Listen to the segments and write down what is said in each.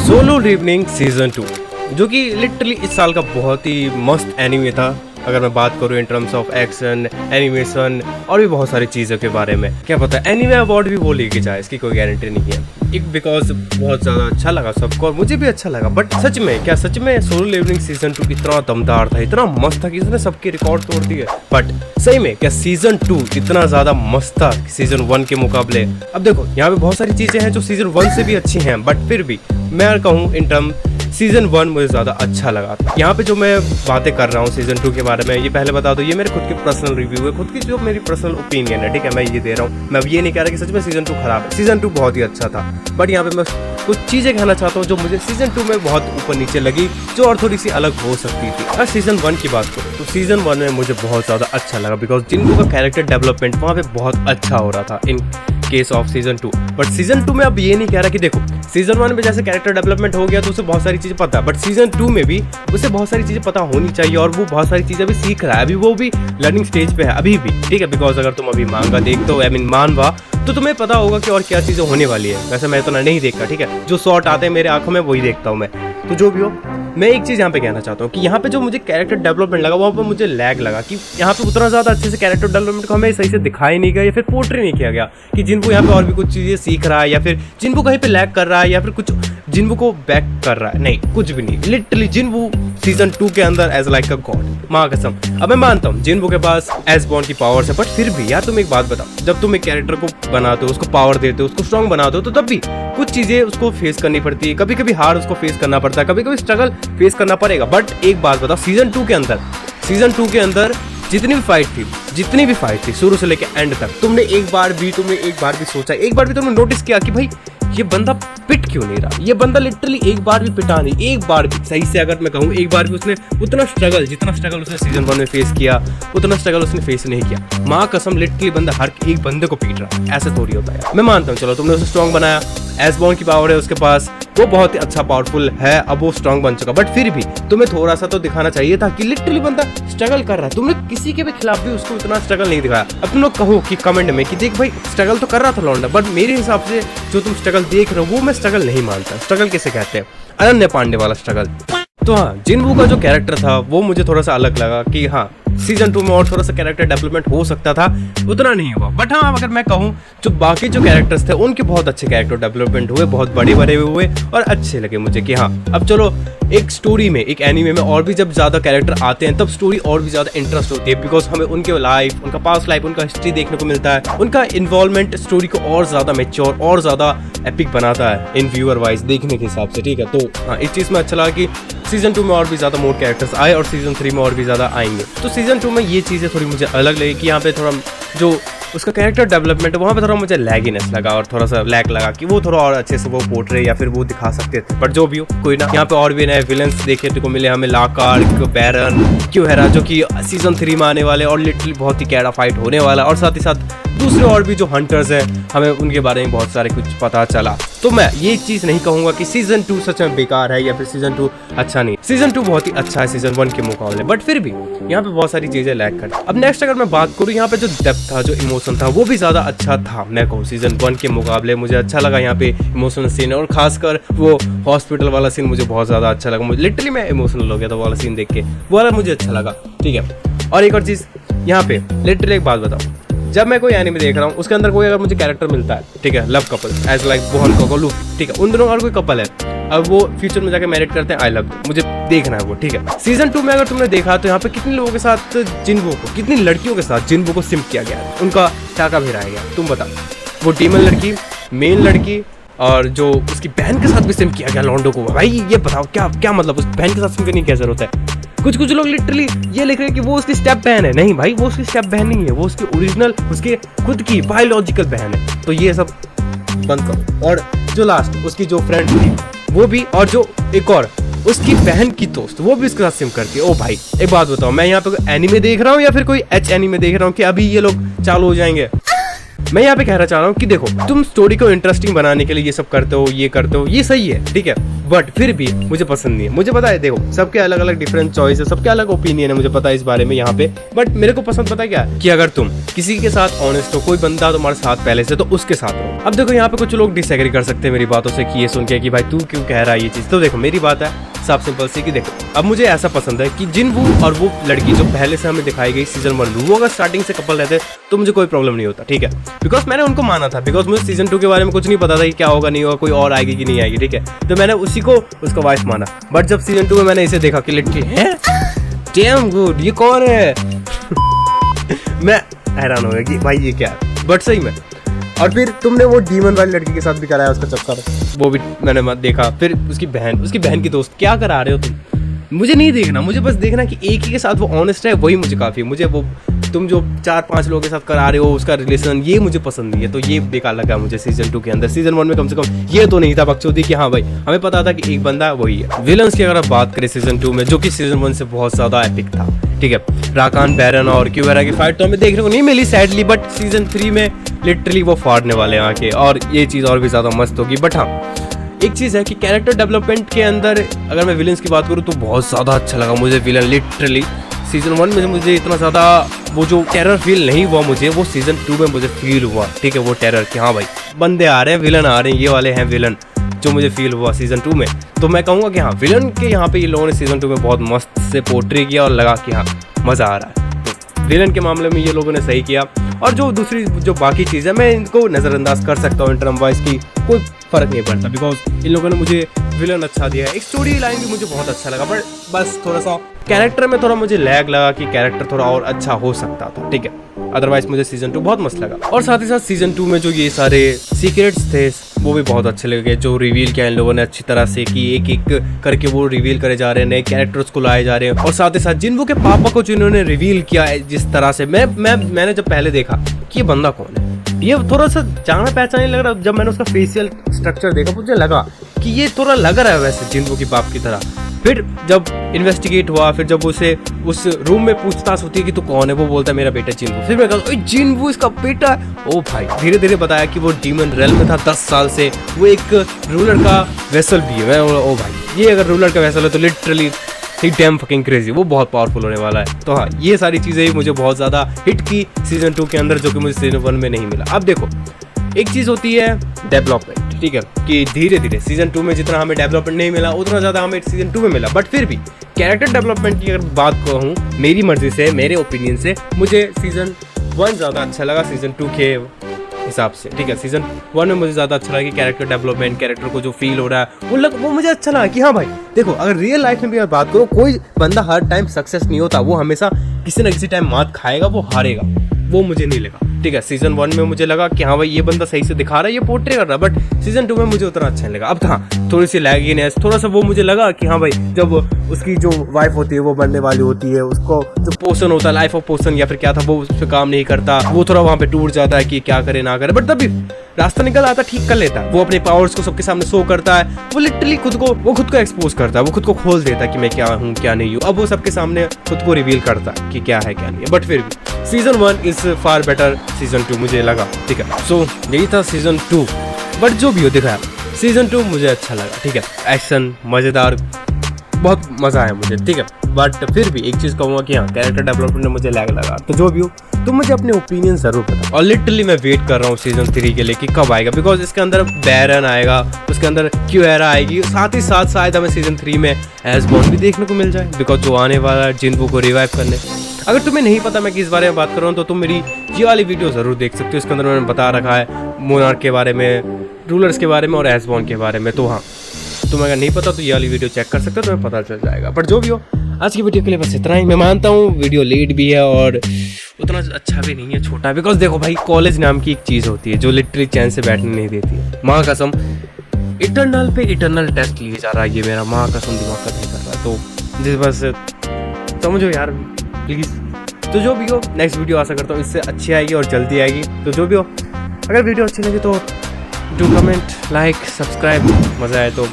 Solo leavening season 2 जो कि literally इस साल का बहुत ही मस्त एनीमे था। अगर मैं बात करूँ in terms of action, animation और भी बहुत सारी चीज़ों के बारे में, क्या पता एनीमे अवार्ड भी वो लेके जाए, इसकी कोई गारंटी नहीं है। एक बिकॉज बहुत ज़्यादा अच्छा लगा सबको और मुझे भी अच्छा लगा। बट सच में सोलो लिवनिंग सीजन 2 इतना दमदार था, इतना मस्त था कि इसने सबके रिकॉर्ड तोड़ दिए। बट सही में क्या सीजन 2 इतना ज़्यादा मस्त था सीजन 1 के मुकाबले? अब देखो यहाँ पे बहुत सारी चीज़ें हैं जो सीजन 1 से भी अच्छी हैं, बट फिर भी मैं कहूँ इन टर्म सीजन 1 मुझे ज़्यादा अच्छा लगा था। यहाँ पे जो मैं बातें कर रहा हूँ सीजन 2 के बारे में, ये पहले बता दो, ये मेरे खुद के पर्सनल रिव्यू है, खुद की जो मेरी पर्सनल ओपिनियन है, ठीक है, मैं ये दे रहा हूँ। मैं ये नहीं कह रहा कि सच में सीजन 2 खराब है, सीजन 2 बहुत ही अच्छा था। बट यहाँ पे मैं कुछ चीज़ें कहना चाहता हूँ जो मुझे सीजन 2 में बहुत ऊपर नीचे लगी, जो और थोड़ी सी अलग हो सकती थी। अगर सीजन 1 की बात करूँ तो सीजन 1 में मुझे बहुत ज़्यादा अच्छा लगा, बिकॉज जिनको का कैरेक्टर डेवलपमेंट वहाँ पे बहुत अच्छा हो रहा था in case off season 2। But season 2 में अब ये नहीं कह रहा कि देखो सीजन 1 में जैसे कैरेक्टर डेवलपमेंट हो गया तो उसे बहुत सारी चीज़ें पता है, बट सीजन 2 में भी उसे बहुत सारी चीज़ें पता होनी चाहिए और वो बहुत सारी चीज़ें अभी सीख रहा है, अभी वो भी लर्निंग स्टेज पे है अभी भी, ठीक है। बिकॉज अगर तुम अभी मांगा देखते हो, आई मीन मानवा, तो तुम्हें पता होगा कि और क्या चीज़ें होने वाली है। वैसे मैं इतना नहीं देखता, ठीक है, जो शॉर्ट आते हैं मेरे आंखों में वही देखता हूँ मैं। तो जो भी हो, मैं एक चीज़ यहाँ पे कहना चाहता हूँ कि यहाँ पे जो मुझे कैरेक्टर डेवलपमेंट लगा वहाँ पे मुझे लैग लगा कि यहाँ पे उतना ज़्यादा अच्छे से कैरेक्टर डेवलपमेंट को हमें सही से दिखाई नहीं गया या फिर पोर्ट्रे नहीं किया गया कि जिनको यहाँ पे और भी कुछ चीज़ें सीख रहा है या फिर जिनको कहीं पे लैग कर रहा है या फिर कुछ जिनको को बैक कर रहा है, नहीं, कुछ भी नहीं। लिटरली जिन्वो सीजन 2 के अंदर एज लाइक अ गॉड, माँ कसम। अब मैं मानता हूँ जिन्वो के पास एसबॉर्न की पावर्स है, बट फिर भी यार तुम एक बात बताओ, जब तुम एक कैरेक्टर को बनाते हो, उसको पावर देते हो, उसको स्ट्रॉन्ग बनाते हो, तो तब भी कुछ चीज़ें उसको फेस करनी पड़ती है, कभी कभी हार उसको फेस करना पड़ता है, कभी कभी स्ट्रगल फेस करना पड़ेगा। बट एक बात बताओ, सीजन 2 के अंदर जितनी भी फाइट थी शुरू से लेकर एंड तक, तुमने एक बार भी सोचा, एक बार भी तुमने नोटिस किया कि भाई ये बंदा पिट क्यों नहीं रहा? ये बंदा लिटरली एक बार भी पिटा नहीं, एक बार भी सही से अगर मैं कहूँ, एक बार भी उसने उतना स्ट्रगल, जितना स्ट्रगल उसने सीजन 1 में फेस किया उतना स्ट्रगल उसने फेस नहीं किया। माँ कसम, लिटरली बंदा हर एक बंदे को पीट रहा, ऐसे थोड़ी होता है। मैं मानता हूँ, चलो तुमने उसे स्ट्रॉन्ग बनाया, एसबॉर्न की पावर है उसके पास, वो बहुत ही अच्छा पावरफुल है, अब वो स्ट्रॉन्ग बन चुका, बट फिर भी तुम्हें थोड़ा सा तो दिखाना चाहिए था कि लिटरली बंदा स्ट्रगल कर रहा है। तुमने किसी के भी खिलाफ भी उसको इतना स्ट्रगल नहीं दिखाया। अब तुम लोग कहो कि कमेंट में कि देख भाई स्ट्रगल तो कर रहा था लौंडा, बट मेरे हिसाब से जो तुम स्ट्रगल देख रहे हो वो मैं स्ट्रगल नहीं मानता। स्ट्रगल किसे कहते हैं? अनन्या पांडे वाला स्ट्रगल। तो हाँ, जिन्वो का जो कैरेक्टर था वो मुझे थोड़ा सा अलग लगा कि हाँ सीजन 2 में और थोड़ा सा कैरेक्टर डेवलपमेंट हो सकता था, उतना नहीं हुआ। बट हाँ, अगर मैं कहूँ जो बाकी जो कैरेक्टर्स थे उनके बहुत अच्छे कैरेक्टर डेवलपमेंट हुए, बहुत बड़े हुए और अच्छे लगे मुझे कि हाँ अब चलो एक स्टोरी में, एक एनीमे में और भी जब ज़्यादा कैरेक्टर आते हैं तब स्टोरी और भी ज़्यादा इंटरेस्ट होती है, बिकॉज हमें उनके लाइफ, उनका पास्ट लाइफ, उनका हिस्ट्री देखने को मिलता है। उनका इन्वॉल्वमेंट स्टोरी को और ज़्यादा मैच्योर और ज़्यादा एपिक बनाता है इन व्यूअर वाइज देखने के हिसाब से, ठीक है। तो हाँ, इस चीज़ में अच्छा लगा कि सीजन 2 में और भी ज़्यादा मोर कैरेक्टर्स आए और सीजन 3 में और भी ज़्यादा आएंगे। तो सीजन 2 में ये चीज़ें थोड़ी मुझे अलग लगी कि यहाँ पे थोड़ा जो उसका कैरेक्टर डेवलपमेंट है वहाँ पे थोड़ा मुझे लैगीनेस लगा और थोड़ा सा लैग लगा कि वो थोड़ा और अच्छे से वो पोर्ट्रे या फिर वो दिखा सकते थे। बट जो भी हो, कोई ना, यहाँ पे और भी नए विलन्स देखे को मिले हमें, लाकार्ड, बैरन, क्योहेरा, जो कि सीजन 3 में आने वाले और लिटरली बहुत ही कैड़ा फाइट होने वाला, और साथ ही साथ दूसरे और भी जो हंटर्स हैं हमें उनके बारे में बहुत सारे कुछ पता चला। तो मैं ये चीज़ नहीं कहूँगा कि सीजन 2 सच में बेकार है या फिर सीजन 2 अच्छा नहीं, सीजन 2 बहुत ही अच्छा है सीजन 1 के मुकाबले, बट फिर भी यहाँ पे बहुत सारी चीज़ें लैग कर। अब नेक्स्ट अगर मैं बात करूँ, यहाँ पे जो डेप्थ था, जो इमोशन था, वो भी ज़्यादा अच्छा था। मैं कहूँ सीजन 1 के मुकाबले मुझे अच्छा लगा यहाँ पे इमोशनल सीन, और खासकर वो हॉस्पिटल वाला सीन मुझे बहुत ज़्यादा अच्छा लगा। मुझे लिटरली मैं इमोशनल हो गया था वाला सीन देख के, वो वाला मुझे अच्छा लगा, ठीक है। और एक और चीज़ यहाँ पे लिटरली एक बात बताओ, जब मैं कोई एनीमे देख रहा हूँ उसके अंदर कोई अगर मुझे कैरेक्टर मिलता है, ठीक है, लव कपल एज लाइक बोहन कोको लूफी, ठीक है, उन दोनों और कोई कपल है, अब वो फ्यूचर में जाके मैरिड करते हैं, आई लव, मुझे देखना है वो, ठीक है। सीजन 2 में अगर तुमने देखा तो यहाँ पे कितने लोगों के साथ जिन्वो को, कितनी लड़कियों के साथ जिन्वो को सिम्प किया गया है, उनका टाका भिराया गया। तुम बताओ, वो डीमन लड़की, मेन लड़की और जो उसकी बहन के साथ भी सिम्प किया गया लॉन्डो को। भाई ये बताओ क्या मतलब, उस बहन के साथ सिम्प करने की क्या जरूरत है? कुछ लोग लिटरली ये लिख रहे हैं कि वो उसकी स्टेप बहन है। नहीं भाई, वो उसकी स्टेप बहन नहीं है, वो उसकी ओरिजिनल, उसके खुद की बायोलॉजिकल बहन है। तो ये सब बंद करो। और जो लास्ट उसकी जो फ्रेंड थी वो भी, और जो एक और उसकी बहन की दोस्त, वो भी उसके साथ सिम करती है। ओ भाई एक बात बताओ, मैं यहाँ पे एनीमे देख रहा हूँ या फिर कोई एच एनीमे देख रहा हूँ कि अभी ये लोग चालू हो जाएंगे? मैं यहाँ पे कहना चाह रहा हूँ कि देखो, तुम स्टोरी को इंटरेस्टिंग बनाने के लिए ये सब करते हो, ये सही है, ठीक है, बट फिर भी मुझे पसंद नहीं है। मुझे पता है, देखो सबके अलग अलग डिफरेंट चॉइस है, सबके अलग ओपिनियन है, मुझे पता है इस बारे में यहाँ पे, बट मेरे को पसंद पता है क्या है कि अगर तुम किसी के साथ ऑनेस्ट हो, कोई बंदा तुम्हारे साथ पहले से, तो उसके साथ रहो। अब देखो यहाँ पे कुछ लोग डिसएग्री कर सकते हैं मेरी बातों से कि ये सुन के कि भाई तू क्यों कह रहा है ये चीज। तो देखो मेरी बात है साफ सिंपल सी कि देखो, अब मुझे ऐसा पसंद है कि जिनवू और वो लड़की जो पहले से हमें दिखाई गई सीजन 1 में, वो अगर स्टार्टिंग से कपल रहते तो मुझे कोई प्रॉब्लम नहीं होता, ठीक है, बिकॉज मैंने उनको माना था, बिकॉज मुझे सीजन 2 के बारे में कुछ नहीं पता था कि क्या होगा नहीं होगा, कोई और आएगी कि नहीं आएगी, ठीक है, तो मैंने उसी को उसका वाइफ माना। बट जब सीजन 2 में मैंने इसे देखा कि लिटरली है डैम गुड, ये कौन है मैं हैरान हो गया कि भाई ये क्या है, बट सही में। और फिर तुमने वो डीमन वाली लड़की के साथ भी कराया उसका चक्कर, वो भी मैंने मत देखा। फिर उसकी बहन की दोस्त, क्या करा रहे हो तुम? मुझे नहीं देखना, मुझे बस देखना कि एक ही के साथ वो ऑनेस्ट है, वही मुझे काफ़ी है। मुझे वो तुम जो 4-5 लोगों के साथ करा रहे हो उसका रिलेशन, ये मुझे पसंद नहीं है, तो ये बेकार लगा मुझे सीजन 2 के अंदर। सीजन 1 में कम से कम ये तो नहीं था बकचोदी कि हाँ भाई हमें पता था कि एक बंदा वही है। विलन्स की अगर आप बात करें सीजन 2 में, जो कि सीजन 1 से बहुत ज़्यादा एपिक था, ठीक है, राकान बैरन और क्यूवेरा की फाइट तो हमें देखने को नहीं मिली सैडली, बट सीजन 3 में लिटरली वो फाड़ने वाले हैं आके, और ये चीज़ और भी ज़्यादा मस्त होगी। बट हाँ, एक चीज़ है कि कैरेक्टर डेवलपमेंट के अंदर अगर मैं विलन्स की बात करूँ तो बहुत ज़्यादा अच्छा लगा मुझे विलन। लिटरली सीजन 1 में मुझे इतना ज़्यादा वो जो टेरर फील नहीं हुआ मुझे, वो सीजन 2 में मुझे फील हुआ, ठीक है, वो टेरर कि हाँ भाई बंदे आ रहे हैं, विलन आ रहे हैं, ये वाले हैं विलन, जो मुझे फील हुआ सीजन 2 में। तो मैं कहूँगा कि हाँ, विलन के यहाँ पे ये लोगों ने सीजन 2 में बहुत मस्त से पोर्ट्रे किया और लगा कि हाँ मज़ा आ रहा है। तो विलन के मामले में ये लोगों ने सही किया। और जो दूसरी जो बाकी चीज़ है मैं इनको नज़रअंदाज कर सकता हूँ, इन टर्म वाइज की कोई फ़र्क नहीं पड़ता, बिकॉज इन लोगों ने मुझे विलन अच्छा दिया है। एक स्टोरी लाइन भी मुझे बहुत अच्छा लगा, बट बस थोड़ा सा कैरेक्टर में थोड़ा मुझे लैग लगा कि कैरेक्टर थोड़ा और अच्छा हो सकता था, ठीक है। अदरवाइज मुझे सीजन 2 बहुत मस्त लगा। और साथ ही साथ सीजन 2 में जो ये सारे सीक्रेट्स थे वो भी बहुत अच्छे लगे, जो रिवील किया इन लोगों ने अच्छी तरह से कि एक एक करके वो रिवील करे जा रहे हैं, नए कैरेक्टर्स को लाए जा रहे हैं। और साथ ही साथ जिनवू के पापा को जिन्होंने रिवील किया है जिस तरह से, मैंने जब पहले देखा कि ये बंदा कौन है, ये थोड़ा सा जाना पहचान नहीं लग रहा। जब मैंने उसका फेशियल स्ट्रक्चर देखा मुझे लगा कि ये थोड़ा लग रहा है वैसे जिनवू के बाप की तरह। फिर जब इन्वेस्टिगेट हुआ, फिर जब उसे उस रूम में पूछताछ होती है कि तू कौन है, वो बोलता है मेरा बेटा जिनवू। फिर मैं कहता हूँ जिनवू इसका बेटा है। ओ भाई, धीरे धीरे बताया कि वो डीमन रेल में था 10 साल से, वो एक रूलर का वेसल भी है। ओ भाई, ये अगर रूलर का वेसल है तो लिटरली ही डैम फकिंग क्रेजी, वो बहुत पावरफुल होने वाला है। तो हाँ, ये सारी चीज़ें मुझे बहुत ज़्यादा हिट की सीजन 2 के अंदर, जो कि मुझे सीजन 1 में नहीं मिला। अब देखो, एक चीज़ होती है डेवलपमेंट, ठीक है, कि धीरे धीरे सीजन 2 में जितना हमें डेवलपमेंट नहीं मिला उतना ज़्यादा हमें सीजन 2 में मिला। बट फिर भी कैरेक्टर डेवलपमेंट की अगर बात कहूँ मेरी मर्जी से, मेरे ओपिनियन से, मुझे सीजन 1 ज़्यादा अच्छा लगा सीजन 2 के हिसाब से, ठीक है। सीजन 1 में मुझे ज़्यादा अच्छा लगा कि कैरेक्टर डेवलपमेंट, कैरेक्टर को जो फील हो रहा है वो मुझे अच्छा लगा कि हाँ भाई देखो, अगर रियल लाइफ में भी बात करो, कोई बंदा हर टाइम सक्सेस नहीं होता, वो हमेशा किसी न किसी टाइम मात खाएगा, वो हारेगा, वो मुझे नहीं लगा, ठीक है। सीजन 1 में मुझे लगा कि हाँ भाई ये बंदा सही से दिखा रहा है, ये पोर्ट्रे कर रहा है, बट सीजन 2 में मुझे उतना अच्छा नहीं लगा। अब हाँ, थोड़ी सी लैगिनेस, थोड़ा सा वो मुझे लगा कि हाँ भाई जब उसकी जो वाइफ होती है वो बनने वाली होती है, उसको जो पोषण होता है, लाइफ ऑफ पोषण या फिर क्या था, वो उस पर काम नहीं करता, वो थोड़ा वहाँ पे टूट जाता है कि क्या करे ना करे, बट तभी रास्ता निकल आता, ठीक कर लेता है, वो अपने पावर्स को सबके सामने शो करता है, वो लिटरली खुद को एक्सपोज करता है, वो खुद को खोल देता है कि मैं क्या हूँ क्या नहीं हूँ। अब वो सबके सामने खुद को रिवील करता है कि क्या है क्या नहीं है। बट फिर भी season 1 is far better season 2 मुझे लगा, ठीक है। सो यही था सीजन 2, बट जो भी हो दिखाया सीजन 2 मुझे अच्छा लगा, ठीक है। एक्शन मज़ेदार, बहुत मज़ा आया मुझे, ठीक है। बट फिर भी एक चीज़ कहूँगा कि हाँ, कैरेक्टर डेवलपमेंट में मुझे लैग लगा। तो जो भी हो, तुम मुझे अपने ओपिनियन ज़रूर बताओ। और लिटरली मैं वेट कर रहा हूँ सीजन 3 के लिए कि कब आएगा, बिकॉज इसके अंदर बैरन आएगा, उसके अंदर क्यूएरा आएगी, साथ ही साथ शायद हमें सीजन 3 में एसबॉर्न भी देखने को मिल जाए, बिकॉज जो आने वाला है जिनवू को रिवाइव करने। अगर तुम्हें नहीं पता मैं किस बारे में बात कर रहा हूँ तो तुम मेरी ये वाली वीडियो ज़रूर देख सकते हो, इसके अंदर मैंने बता रखा है मोनार्क के बारे में, रूलर्स के बारे में और एसबॉर्न के बारे में। तो हाँ, तुम्हें अगर नहीं पता तो ये वाली वीडियो चेक कर सकते हो, तुम्हें पता चल जाएगा। बट जो भी हो, आज की वीडियो के लिए बस इतना ही। मैं मानता हूँ वीडियो लेट भी है और उतना अच्छा भी नहीं है, छोटा, बिकॉज देखो भाई, कॉलेज नाम की एक चीज़ होती है जो लिटरली चैन से बैठने नहीं देती है। माँ कसम, इटरनल पे इटरनल टेस्ट लिए जा रहा है ये मेरा, माँ कसम दिमाग का नहीं कर रहा। तो जिस बस समझो यार प्लीज़। तो जो भी हो, नेक्स्ट वीडियो आशा करता हूँ इससे अच्छी आएगी और जल्दी आएगी। तो जो भी हो, अगर वीडियो अच्छी लगी तो डू कमेंट, लाइक, सब्सक्राइब, मज़ा आए तो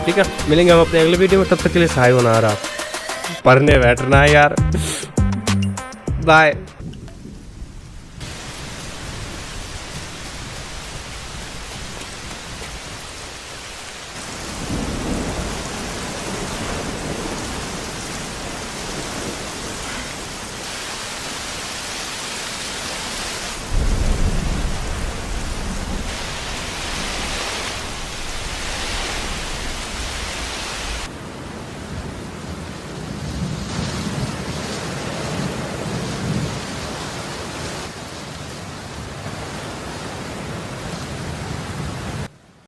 ठीक है। मिलेंगे हम अपने अगले वीडियो में, तब तक के लिए सहाय होना आ रहा, पढ़ने बैठना है यार। बाय।